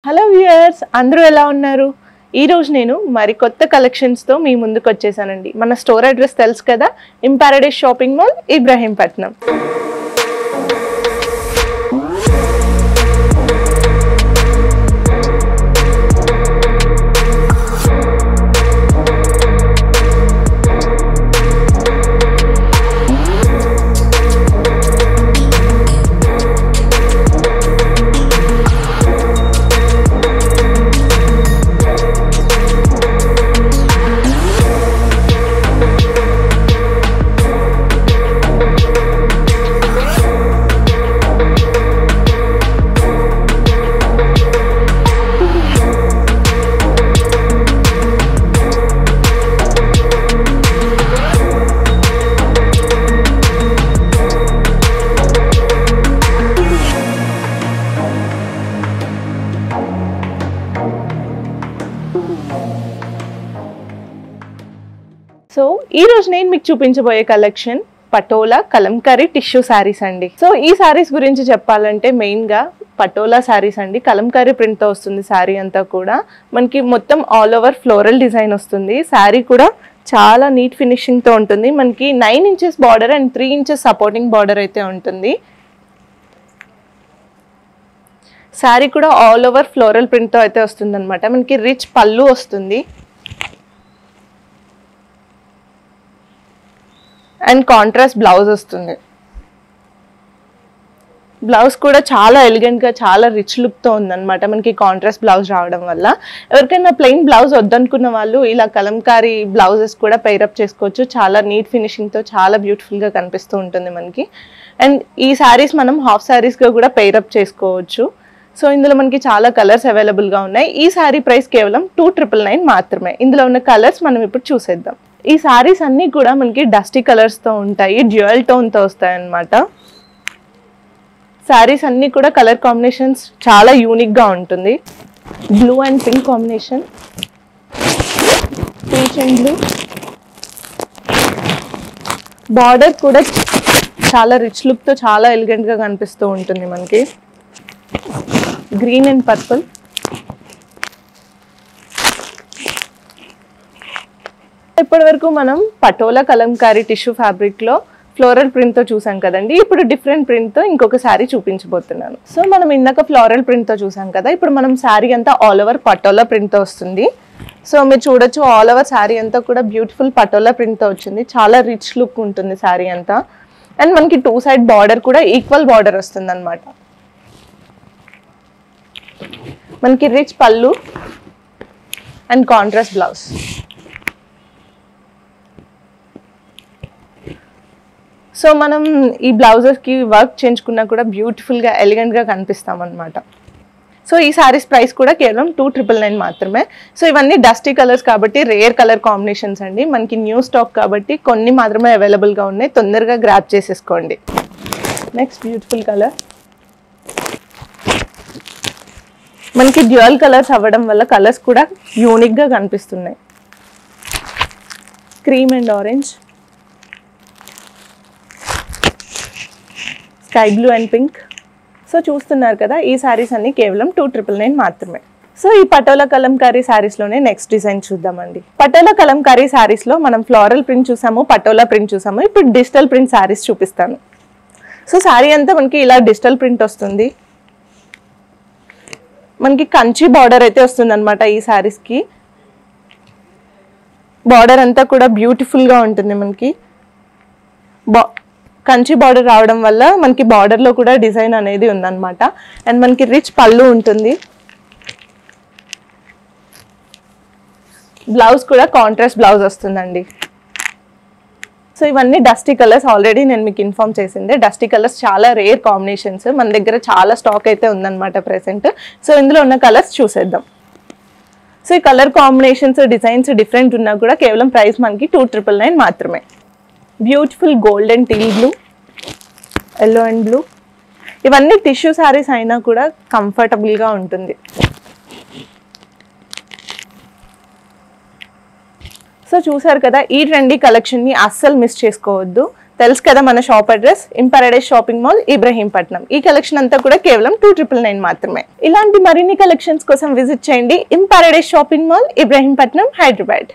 Hello viewers, అందరూ ఎలా ఉన్నారు? ఈ రోజు నేను మరి కొత్త కలెక్షన్స్ తో మీ ముందుకు వచ్చేసానండి. మన స్టోర్ అడ్రస్ తెలుసు కదా, ఇంపారడైస్ షాపింగ్ మాల్, ఇబ్రహీంపట్నం. సో ఈ రోజు నేను మీకు చూపించబోయే కలెక్షన్ పటోలా కలంకారీ టిష్యూ శారీస్ అండి. సో ఈ శారీస్ గురించి చెప్పాలంటే మెయిన్ గా పటోలా శారీస్ అండి. కలంకారీ ప్రింట్ తో వస్తుంది శారీ అంతా కూడా. మనకి మొత్తం ఆల్ ఓవర్ ఫ్లోరల్ డిజైన్ వస్తుంది. శారీ కూడా చాలా నీట్ ఫినిషింగ్ తో ఉంటుంది. మనకి 9 inches border and 3 inches supporting border అయితే ఉంటుంది. శారీ కూడా ఆల్ ఓవర్ ఫ్లోరల్ ప్రింట్ తో అయితే వస్తుంది అనమాట. మనకి రిచ్ పళ్ళు వస్తుంది అండ్ కాంట్రాస్ట్ బ్లౌజ్ వస్తుంది. బ్లౌజ్ కూడా చాలా ఎలిగెంట్గా చాలా రిచ్ లుక్తో ఉందన్నమాట. మనకి కాంట్రాస్ట్ బ్లౌజ్ రావడం వల్ల ఎవరికైనా ప్లెయిన్ బ్లౌజ్ వద్దనుకున్న వాళ్ళు ఇలా కలంకారీ బ్లౌజెస్ కూడా పెయిరప్ చేసుకోవచ్చు. చాలా నీట్ ఫినిషింగ్తో చాలా బ్యూటిఫుల్గా కనిపిస్తూ ఉంటుంది మనకి. అండ్ ఈ శారీస్ మనం హాఫ్ శారీస్గా కూడా పెయిరప్ చేసుకోవచ్చు. సో ఇందులో మనకి చాలా కలర్స్ అవైలబుల్గా ఉన్నాయి. ఈ శారీ ప్రైస్ కేవలం 299 మాత్రమే. ఇందులో ఉన్న కలర్స్ మనం ఇప్పుడు చూసేద్దాం. ఈ శారీస్ అన్నీ కూడా మనకి డస్టీ కలర్స్తో ఉంటాయి, డ్యూయల్ టోన్తో వస్తాయి అన్నమాట. శారీస్ అన్నీ కూడా కలర్ కాంబినేషన్స్ చాలా యూనిక్గా ఉంటుంది. Blue and pink combination, peach and blue. Border కూడా చాలా రిచ్ లుక్తో చాలా ఎలిగెంట్గా కనిపిస్తూ ఉంటుంది మనకి. Green and purple. ఇప్పటి వరకు మనం పటోలా కలంకారీ టిష్యూ ఫ్యాబ్రిక్లో ఫ్లోరల్ ప్రింట్తో చూసాం కదండి. ఇప్పుడు డిఫరెంట్ ప్రింట్తో ఇంకొక శారీ చూపించబోతున్నాను. సో మనం ఇందాక ఫ్లోరల్ ప్రింట్తో చూసాం కదా, ఇప్పుడు మనం శారీ అంతా ఆల్ ఓవర్ పటోలా ప్రింట్తో వస్తుంది. సో మీరు చూడొచ్చు, ఆల్ ఓవర్ శారీ అంతా కూడా బ్యూటిఫుల్ పటోలా ప్రింట్తో వచ్చింది. చాలా రిచ్ లుక్ ఉంటుంది శారీ అంతా. అండ్ మనకి 2 సైడ్ బార్డర్ కూడా ఈక్వల్ బార్డర్ వస్తుంది అనమాట. మనకి రిచ్ పళ్ళు అండ్ కాంట్రాస్ట్ బ్లౌజ్. సో మనం ఈ బ్లౌజెస్కి వర్క్ చేయించుకున్నా కూడా బ్యూటిఫుల్గా ఎలిగెంట్గా కనిపిస్తాం అనమాట. సో ఈ శారీస్ ప్రైస్ కూడా కేవలం 299 మాత్రమే. సో ఇవన్నీ డస్టీ కలర్స్ కాబట్టి రేర్ కలర్ కాంబినేషన్స్ అండి. మనకి న్యూ స్టాక్ కాబట్టి కొన్ని మాత్రమే అవైలబుల్గా ఉన్నాయి. తొందరగా గ్రాప్ చేసేసుకోండి. Next beautiful colour. మనకి డ్యూయల్ కలర్స్ అవ్వడం వల్ల కలర్స్ కూడా యూనిక్గా కనిపిస్తున్నాయి. Cream and orange, sky blue and pink. So చూస్తున్నారు కదా, ఈ శారీస్ అన్ని కేవలం 299 మాత్రమే. సో ఈ పటోలా కలంకారీ శారీస్లోనే నెక్స్ట్ డిజైన్ చూద్దామండి. పటోలా కలంకారీ శారీస్లో మనం ఫ్లోరల్ ప్రింట్ చూసాము, పటోలా ప్రింట్ చూసాము. ఇప్పుడు డిజిటల్ ప్రింట్ శారీస్ చూపిస్తాను. సో శారీ అంతా మనకి ఇలా డిజిటల్ ప్రింట్ వస్తుంది. మనకి కంచి బార్డర్ అయితే వస్తుంది అనమాట. ఈ శారీస్కి బార్డర్ అంతా కూడా బ్యూటిఫుల్గా ఉంటుంది. మనకి కంచి బార్డర్ రావడం వల్ల మనకి బార్డర్లో కూడా డిజైన్ అనేది ఉందన్నమాట. అండ్ మనకి రిచ్ పళ్ళు ఉంటుంది. బ్లౌజ్ కూడా కాంట్రాస్ట్ బ్లౌజ్ వస్తుందండి. సో ఇవన్నీ డస్టీ కలర్స్. ఆల్రెడీ నేను మీకు ఇన్ఫార్మ్ చేసిందే, డస్టీ కలర్స్ చాలా రేర్ కాంబినేషన్స్. మన దగ్గర చాలా స్టాక్ అయితే ఉందన్నమాట ప్రెసెంట్. సో ఇందులో ఉన్న కలర్స్ చూసేద్దాం. సో ఈ కలర్ కాంబినేషన్స్ డిజైన్స్ డిఫరెంట్ ఉన్నా కూడా కేవలం ప్రైస్ మనకి 299 మాత్రమే. Beautiful golden teal blue, yellow and blue. ఇవన్నీ టిష్యూ శారీస్ అయినా కూడా కంఫర్టబుల్గా ఉంటుంది. సో చూసారు కదా, ఈ ట్రెండీ కలెక్షన్ని అస్సలు మిస్ చేసుకోవద్దు. తెలుసు కదా మన shop address, Imparadise shopping mall, Ibrahimpatnam. ఈ కలెక్షన్ అంతా కూడా కేవలం 299 మాత్రమే. ఇలాంటి మరిన్ని కలెక్షన్స్ కోసం విజిట్ చేయండి ఇంపారడైజ్ షాపింగ్ మాల్, ఇబ్రహీంపట్నం, హైదరాబాద్.